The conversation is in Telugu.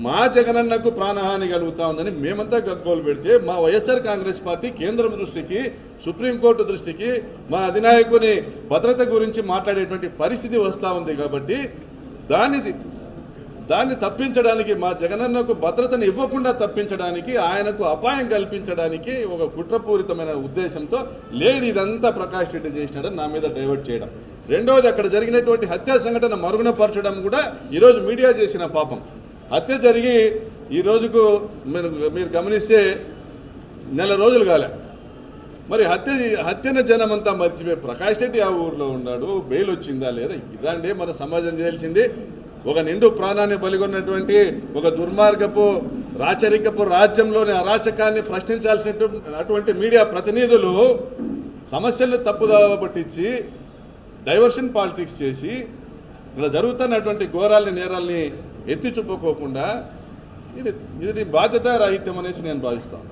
మా జగనన్నకు ప్రాణహాని కలుగుతా ఉందని మేమంతా గగ్గోలు పెడితే మా వైఎస్ఆర్ కాంగ్రెస్ పార్టీ కేంద్రం దృష్టికి, సుప్రీంకోర్టు దృష్టికి మా అధినాయకుని భద్రత గురించి మాట్లాడేటువంటి పరిస్థితి వస్తూ ఉంది. కాబట్టి దాన్ని తప్పించడానికి, మా జగనన్నకు భద్రతను ఇవ్వకుండా తప్పించడానికి, ఆయనకు అపాయం కల్పించడానికి ఒక కుట్రపూరితమైన ఉద్దేశంతో లేదు ఇదంతా ప్రకాష్ రెడ్డి చేసినాడని నా మీద డైవర్ట్ చేయడం. రెండవది, అక్కడ జరిగినటువంటి హత్యా సంఘటన మరుగునపరచడం కూడా ఈరోజు మీడియా చేసిన పాపం. హత్య జరిగి ఈ రోజుకు మీరు గమనిస్తే నెల రోజులు కాలే. మరి హత్యన జనమంతా మర్చిపోయి ప్రకాష్ రెడ్డి ఆ ఊర్లో ఉన్నాడు, బెయిల్ వచ్చిందా లేదా, ఇదండి మన సమాజం చేయాల్సింది. ఒక నిండు ప్రాణాన్ని బలిగొన్నటువంటి ఒక దుర్మార్గపు రాచరికపు రాజ్యంలోని అరాచకాన్ని ప్రశ్నించాల్సినటువంటి మీడియా ప్రతినిధులు సమస్యలను తప్పుదావ పట్టించి డైవర్షన్ పాలిటిక్స్ చేసి ఇలా జరుగుతున్నటువంటి ఘోరాలని, నేరాల్ని ఎత్తి చూపుకోకుండా ఇది బాధ్యత రాహిత్యం అనేసి నేను భావిస్తాను.